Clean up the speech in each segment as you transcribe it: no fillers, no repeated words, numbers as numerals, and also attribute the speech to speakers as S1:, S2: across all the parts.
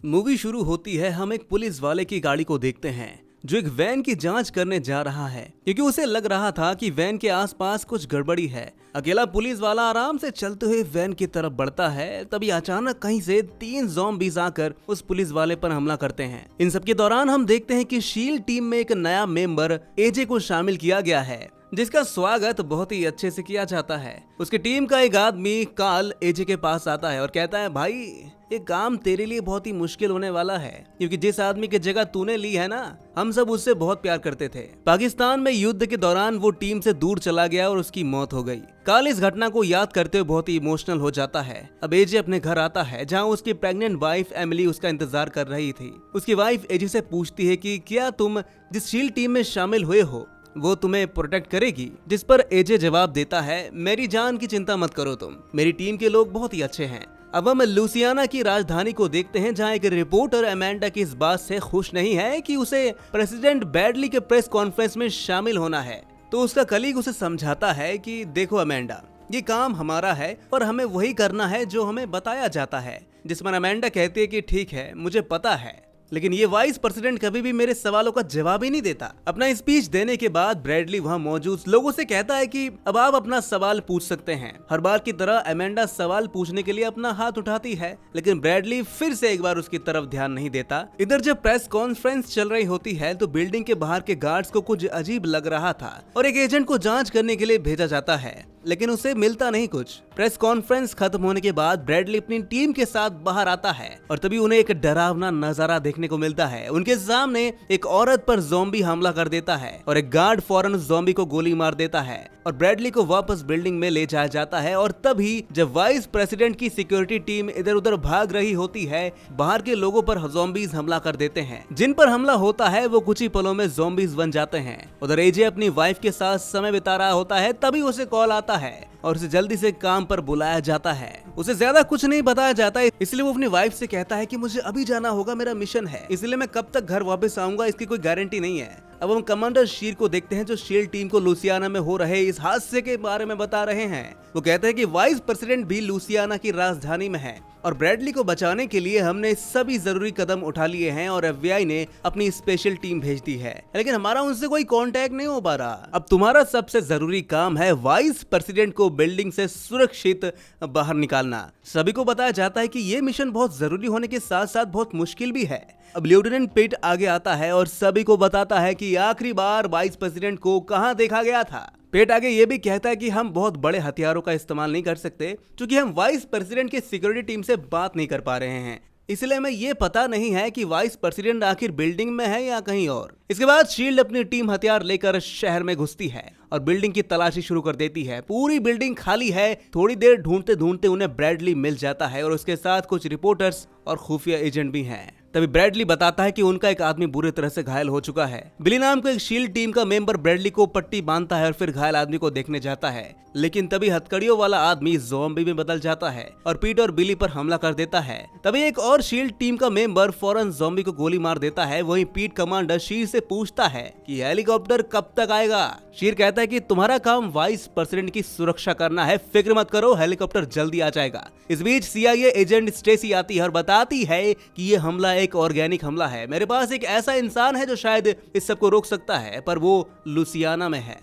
S1: Movie शुरू होती है, हम एक पुलिस वाले की गाड़ी को देखते हैं जो एक वैन की जांच करने जा रहा है क्योंकि उसे लग रहा था कि वैन के आसपास कुछ गड़बड़ी है। अकेला पुलिस वाला आराम से चलते हुए वैन की तरफ बढ़ता है, तभी अचानक कहीं से 3 ज़ॉम्बीज़ आकर उस पुलिस वाले पर हमला करते हैं। इन सब के दौरान हम देखते हैं कि शील्ड टीम में एक नया मेंबर एजे को शामिल किया गया है, जिसका स्वागत बहुत ही अच्छे से किया जाता है। उसकी टीम का एक आदमी कार्ल एजे के पास आता है और कहता है, भाई ये काम तेरे लिए बहुत ही मुश्किल होने वाला है क्योंकि जिस आदमी की जगह तूने ली है ना, हम सब उससे बहुत प्यार करते थे। पाकिस्तान में युद्ध के दौरान वो टीम से दूर चला गया और उसकी मौत हो गई। कार्ल इस घटना को याद करते हुए बहुत ही इमोशनल हो जाता है। अब एजे अपने घर आता है जहाँ उसकी प्रेग्नेंट वाइफ एमिली उसका इंतजार कर रही थी। उसकी वाइफ एजे से पूछती है कि क्या तुम जिस शील्ड टीम में शामिल हुए हो वो तुम्हें प्रोटेक्ट करेगी, जिस पर एजे जवाब देता है, मेरी जान की चिंता मत करो तुम, मेरी टीम के लोग बहुत ही अच्छे हैं। अब हम लुसियाना की राजधानी को देखते हैं जहां एक रिपोर्टर अमेंडा की इस बात से खुश नहीं है कि उसे प्रेसिडेंट बैडली के प्रेस कॉन्फ्रेंस में शामिल होना है। तो उसका कलीग उसे समझाता है कि देखो अमेंडा, ये काम हमारा है और हमें वही करना है जो हमें बताया जाता है। जिस पर अमेंडा कहती है कि ठीक है, मुझे पता है, लेकिन ये वाइस प्रेसिडेंट कभी भी मेरे सवालों का जवाब ही नहीं देता। अपना स्पीच देने के बाद ब्रैडली वहाँ मौजूद लोगों से कहता है कि अब आप अपना सवाल पूछ सकते हैं। हर बार की तरह अमेंडा सवाल पूछने के लिए अपना हाथ उठाती है, लेकिन ब्रैडली फिर से एक बार उसकी तरफ ध्यान नहीं देता। इधर जब प्रेस कॉन्फ्रेंस चल रही होती है तो बिल्डिंग के बाहर के गार्ड्स को कुछ अजीब लग रहा था और एक एजेंट को जाँच करने के लिए भेजा जाता है, लेकिन उसे मिलता नहीं कुछ। प्रेस कॉन्फ्रेंस खत्म होने के बाद ब्रैडली अपनी टीम के साथ बाहर आता है और तभी उन्हें एक डरावना नजारा देखने को मिलता है। उनके सामने एक औरत पर ज़ॉम्बी हमला कर देता है और एक गार्ड फौरन उस ज़ॉम्बी को गोली मार देता है और ब्रैडली को वापस बिल्डिंग में ले जाया जाता है। और तभी जब वाइस प्रेसिडेंट की सिक्योरिटी टीम इधर उधर भाग रही होती है, बाहर के लोगों पर ज़ॉम्बीज हमला कर देते हैं। जिन पर हमला होता है वो कुछ ही पलों में ज़ॉम्बीज बन जाते हैं। उधर एजे अपनी वाइफ के साथ समय बिता रहा होता है, तभी उसे कॉल आता है और उसे जल्दी से काम पर बुलाया जाता है। उसे ज्यादा कुछ नहीं बताया जाता, इसलिए वो अपनी वाइफ से कहता है कि मुझे अभी जाना होगा, मेरा मिशन है, इसलिए मैं कब तक घर वापस आऊंगा इसकी कोई गारंटी नहीं है। अब हम कमांडर शीर को देखते हैं जो शील्ड टीम को लुसियाना में हो रहे इस हादसे के बारे में बता रहे हैं। वो कहते हैं कि वाइस प्रेसिडेंट भी लुसियाना की राजधानी में है और ब्रैडली को बचाने के लिए हमने सभी जरूरी कदम उठा लिए हैं और एफबीआई ने अपनी स्पेशल टीम भेज दी है, लेकिन हमारा उनसे कोई कांटेक्ट नहीं हो पा रहा। अब तुम्हारा सबसे जरूरी काम है वाइस प्रेसिडेंट को बिल्डिंग से सुरक्षित बाहर निकालना। सभी को बताया जाता है कि ये मिशन बहुत जरूरी होने के साथ साथ बहुत मुश्किल भी है। अब लेफ्टिनेंट पिट आगे आता है और सभी को बताता है कि आखिरी बार वाइस प्रेसिडेंट को कहां देखा गया था। पेट आगे ये भी कहता है कि हम बहुत बड़े हथियारों का इस्तेमाल नहीं कर सकते क्योंकि हम वाइस प्रेसिडेंट की सिक्योरिटी टीम से बात नहीं कर पा रहे हैं, इसलिए हमें ये पता नहीं है कि वाइस प्रेसिडेंट आखिर बिल्डिंग में है या कहीं और। इसके बाद शील्ड अपनी टीम हथियार लेकर शहर में घुसती है और बिल्डिंग की तलाशी शुरू कर देती है। पूरी बिल्डिंग खाली है। थोड़ी देर ढूंढते ढूंढते उन्हें ब्रैडली मिल जाता है और उसके साथ कुछ रिपोर्टर्स और खुफिया एजेंट भी हैं। तभी ब्रैडली बताता है कि उनका एक आदमी बुरी तरह से घायल हो चुका है। बिली नाम का एक शील्ड टीम का मेंबर ब्रैडली को पट्टी बांधता है और फिर घायल आदमी को देखने जाता है, लेकिन तभी हथकड़ियों वाला आदमी ज़ॉम्बी में बदल जाता है और पीट और बिली पर हमला कर देता है। तभी एक और शील्ड टीम का मेंबर फौरन ज़ॉम्बी को गोली मार देता है। वहीं पीट कमांडर शीर से पूछता है कि हेलीकॉप्टर कब तक आएगा। शीर कहता है कि तुम्हारा काम वाइस प्रेसिडेंट की सुरक्षा करना है, फिक्र मत करो, हेलीकॉप्टर जल्दी आ जाएगा। इस बीच सीआईए एजेंट स्टेसी आती है और बताती है कि ये हमला एक ऑर्गेनिक हमला है। मेरे पास एक ऐसा इंसान है जो शायद इस सब को रोक सकता है, पर वो लुसियाना में है।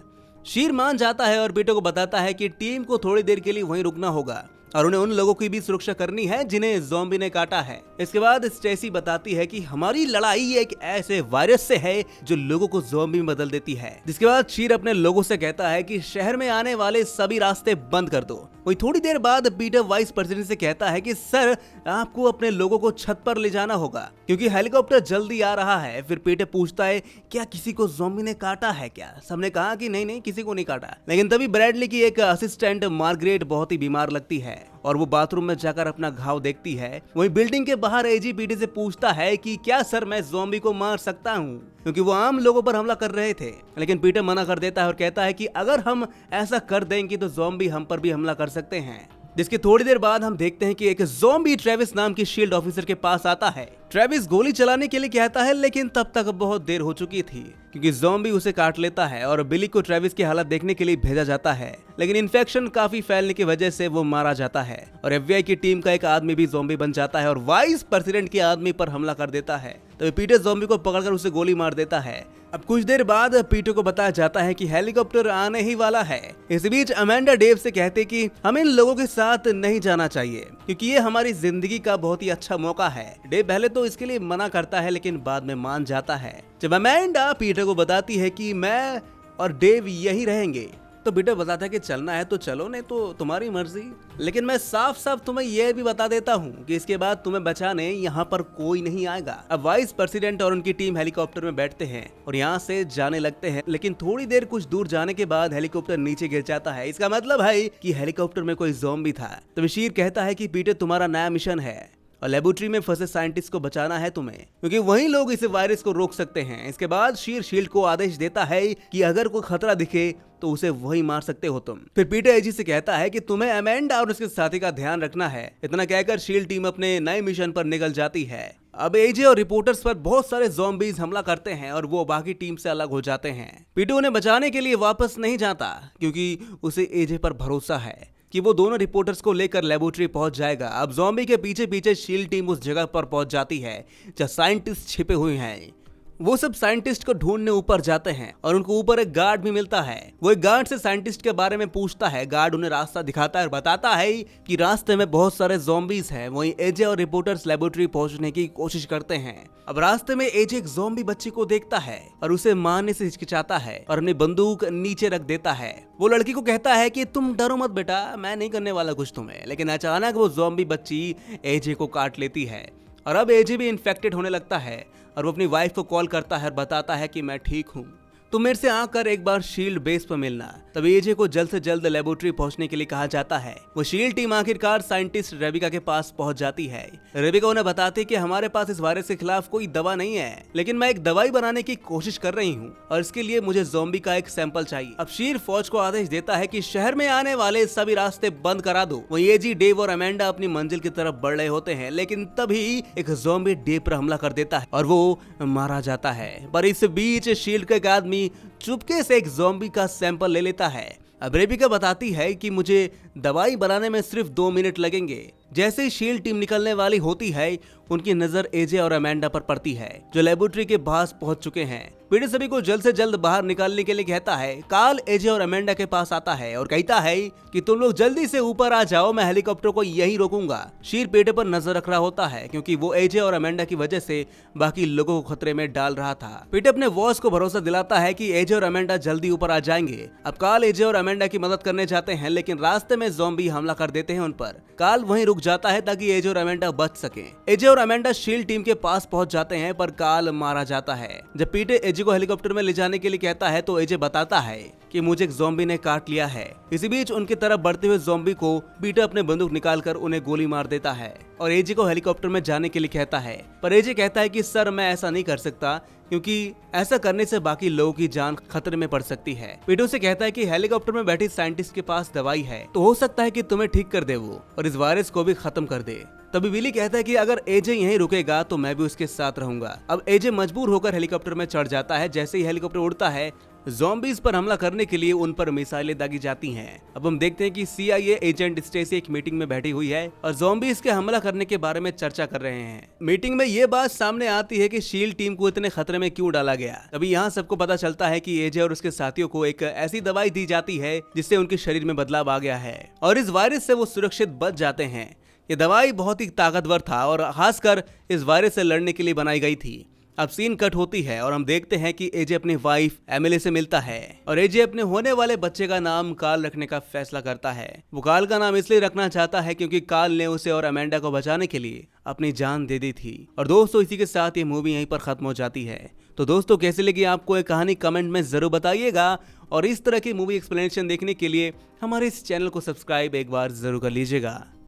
S1: शीर मान जाता है और पीटर को बताता है कि टीम को थोड़ी देर के लिए वहीं रुकना होगा और उन्हें उन लोगों की भी सुरक्षा करनी है जिन्हें ज़ॉम्बी ने काटा है। इसके बाद स्टेसी बताती है कि हमारी लड़ाई एक ऐसे वायरस से है जो लोगों को ज़ॉम्बी में बदल देती है। जिसके बाद शीर अपने लोगों से कहता है कि शहर में आने वाले सभी रास्ते बंद कर दो। वही थोड़ी देर बाद पीटर वाइस प्रेसिडेंट से कहता है कि सर, आपको अपने लोगों को छत पर ले जाना होगा क्योंकि हेलीकॉप्टर जल्दी आ रहा है। फिर पीटर पूछता है, क्या किसी को ज़ॉम्बी ने काटा है क्या? सबने कहा कि नहीं, किसी को नहीं काटा। लेकिन तभी ब्रैडली की एक असिस्टेंट मार्गरेट बहुत ही बीमार लगती है और वो बाथरूम में जाकर अपना घाव देखती है। वही बिल्डिंग के बाहर एजी पीटी से पूछता है कि क्या सर मैं ज़ॉम्बी को मार सकता हूँ, क्योंकि वो आम लोगों पर हमला कर रहे थे। लेकिन पीटर मना कर देता है और कहता है कि अगर हम ऐसा कर देंगे तो ज़ॉम्बी हम पर भी हमला कर सकते हैं। जिसकी थोड़ी देर बाद हम देखते हैं कि एक ज़ॉम्बी ट्रेविस नाम की शील्ड ऑफिसर के पास आता है ट्रेविस गोली चलाने के लिए कहता है, लेकिन तब तक बहुत देर हो चुकी थी क्योंकि ज़ॉम्बी उसे काट लेता है और बिली को ट्रेविस की हालत देखने के लिए भेजा जाता है। लेकिन इन्फेक्शन काफी फैलने की वजह से वो मारा जाता है और एफबीआई की टीम का एक आदमी भी ज़ॉम्बी बन जाता है और वाइस प्रेसिडेंट के आदमी पर हमला कर देता है। तो पीटर ज़ॉम्बी को पकड़कर उसे गोली मार देता है। अब कुछ देर बाद पीटर को बताया जाता है कि हेलीकॉप्टर आने ही वाला है। इस बीच अमेंडा डेव से कहते कि हमें इन लोगों के साथ नहीं जाना चाहिए क्योंकि ये हमारी जिंदगी का बहुत ही अच्छा मौका है। डेव पहले तो इसके लिए मना करता है लेकिन बाद में मान जाता है। जब अमेंडा पीटर को बताती है कि मैं और डेव यही रहेंगे तो पीटर बताता है कि चलना है तो चलो, नहीं तो तुम्हारी मर्जी, लेकिन मैं साफ साफ तुम्हें यह भी बता देता हूँ कि इसके बाद तुम्हें बचाने यहाँ पर कोई नहीं आएगा। अब वाइस प्रेसिडेंट और उनकी टीम हेलीकॉप्टर में बैठते हैं और यहाँ से जाने लगते हैं, लेकिन थोड़ी देर कुछ दूर जाने के बाद हेलीकॉप्टर नीचे गिर जाता है। इसका मतलब है कि हेलीकॉप्टर में कोई ज़ॉम्बी था। तो बशीर कहता है कि पीटर तुम्हारा नया मिशन है और लेबोरेटरी में फंसे साइंटिस्ट को बचाना है तुम्हें, क्योंकि वही लोग इस वायरस को रोक सकते हैं। इसके बाद शील्ड को आदेश देता है कि अगर कोई खतरा दिखे तो उसे वही मार सकते हो तुम। फिर पीटर एजी से कहता है कि तुम्हें अमेंडा और उसके साथी का ध्यान रखना है। इतना कहकर शील्ड टीम अपने नए मिशन पर निकल जाती है। अब एजे और रिपोर्टर्स पर बहुत सारे ज़ॉम्बीज हमला करते हैं और वो बाकी टीम से अलग हो जाते हैं। पीटर उन्हें बचाने के लिए वापस नहीं जाता क्योंकि उसे एजे पर भरोसा है कि वो दोनों रिपोर्टर्स को लेकर लेबोरेटरी पहुंच जाएगा। अब ज़ॉम्बी के पीछे पीछे शील्ड टीम उस जगह पर पहुंच जाती है जहां साइंटिस्ट छिपे हुए हैं। वो सब साइंटिस्ट को ढूंढने ऊपर जाते हैं और उनको ऊपर एक गार्ड भी मिलता है। वो एक गार्ड से साइंटिस्ट के बारे में पूछता है। गार्ड उन्हें रास्ता दिखाता है और बताता है कि रास्ते में बहुत सारे ज़ॉम्बीज हैं। वहीं एजे और रिपोर्टर्स लेबोरेटरी पहुंचने की कोशिश करते हैं। अब रास्ते में एजे एक ज़ॉम्बी बच्ची को देखता है और उसे मारने से हिचकिचाता है और अपनी बंदूक नीचे रख देता है। वो लड़की को कहता है कि तुम डरो मत बेटा, मैं नहीं करने वाला कुछ तुम्हें। लेकिन अचानक वो ज़ॉम्बी बच्ची एजे को काट लेती है और अब एजे भी इन्फेक्टेड होने लगता है और वो अपनी वाइफ को कॉल करता है और बताता है कि मैं ठीक हूँ, तो मेरे से आकर एक बार शील्ड बेस पर मिलना। तब एजे को जल्द से जल्द लेबोरेटरी पहुंचने के लिए कहा जाता है। वो शील्ड टीम आखिरकार साइंटिस्ट रेबिका के पास पहुंच जाती है। रेबिका उन्हें बताती है कि हमारे पास इस वायरस के खिलाफ कोई दवा नहीं है, लेकिन मैं एक दवाई बनाने की कोशिश कर रही हूँ और इसके लिए मुझे ज़ॉम्बी का एक सैंपल चाहिए। अब शीर फौज को आदेश देता है कि शहर में आने वाले सभी रास्ते बंद करा दो। वहीं एजी, डेव और अमेंडा अपनी मंजिल की तरफ बढ़ रहे होते हैं, लेकिन तभी एक ज़ॉम्बी डेव पर हमला कर देता है और वो मारा जाता है। पर इस बीच शील्ड का एक आदमी चुपके से एक ज़ॉम्बी का सैंपल ले लेता है। अब रेबिका बताती है कि मुझे दवाई बनाने में सिर्फ 2 मिनट लगेंगे। जैसे ही शील्ड टीम निकलने वाली होती है, उनकी नजर एजे और अमेंडा पर पड़ती है जो लेबोरेटरी के पास पहुंच चुके हैं। पीटर सभी को जल्द से जल्द बाहर निकालने के लिए कहता है। कार्ल एजे और अमेंडा के पास आता है और कहता है कि तुम लोग जल्दी से ऊपर आ जाओ, मैं हेलीकॉप्टर को यहीं रोकूंगा। शीर पीटर पर नजर रख रहा होता है क्योंकि वो एजे और अमेंडा की वजह से बाकी लोगों को खतरे में डाल रहा था। पीटर अपने बॉस को भरोसा दिलाता है कि एजे और अमेंडा जल्दी ऊपर आ जाएंगे। अब कार्ल एजे और अमेंडा की मदद करने जाते हैं, लेकिन रास्ते में ज़ॉम्बी हमला कर देते हैं उन पर। कार्ल वहीं रुक जाता है ताकि एजे और अमेंडा बच सके। एजे और अमेंडा शील्ड टीम के पास पहुंच जाते हैं, पर कार्ल मारा जाता है। जब पीटर एजे को हेलीकॉप्टर में ले जाने के लिए कहता है तो एजे बताता है कि मुझे एक ज़ॉम्बी ने काट लिया है। इसी बीच उनकी तरफ बढ़ते हुए ज़ॉम्बी को पीटर अपने बंदूक निकालकर उन्हें गोली मार देता है और एजे को हेलीकॉप्टर में जाने के लिए कहता है। पर एजे कहता है कि सर, मैं ऐसा नहीं कर सकता क्योंकि ऐसा करने से बाकी लोगों की जान खतरे में पड़ सकती है। पीटर से कहता है कि हेलीकॉप्टर में बैठी साइंटिस्ट के पास दवाई है, तो हो सकता है कि तुम्हें ठीक कर दे वो और इस वायरस को भी खत्म कर दे। तभी विली कहता है कि अगर एजे यहीं रुकेगा तो मैं भी उसके साथ रहूंगा। अब एजे मजबूर होकर हेलीकॉप्टर में चढ़ जाता है। जैसे ही हेलीकॉप्टर उड़ता है, ज़ॉम्बीज पर हमला करने के लिए उन पर मिसाइलें दागी जाती हैं। अब हम देखते हैं कि CIA एजेंट स्टेसी एक मीटिंग में बैठी हुई है और ज़ॉम्बीज के हमला करने के बारे में चर्चा कर रहे हैं। मीटिंग में ये बात सामने आती है कि शील्ड टीम को इतने खतरे में क्यों डाला गया। अभी यहाँ सबको पता चलता है कि एजे और उसके साथियों को एक ऐसी दवाई दी जाती है जिससे उनके शरीर में बदलाव आ गया है और इस वायरस से वो सुरक्षित बच जाते हैं। ये दवाई बहुत ही ताकतवर था और खासकर इस वायरस से लड़ने के लिए बनाई गई थी। अब सीन कट होती है और हम देखते हैं कि एजे अपनी वाइफ एमिली से मिलता है और एजे अपने होने वाले बच्चे का नाम कार्ल रखने का फैसला करता है। वो कार्ल का नाम इसलिए रखना चाहता है क्योंकि कार्ल ने उसे और अमेंडा को बचाने के लिए अपनी जान दे दी थी। और दोस्तों, इसी के साथ ये मूवी यहीं पर खत्म हो जाती है। तो दोस्तों, कैसी लगी आपको ये कहानी कमेंट में जरूर बताइएगा और इस तरह की मूवी एक्सप्लेनेशन देखने के लिए हमारे इस चैनल को सब्सक्राइब एक बार जरूर कर लीजिएगा।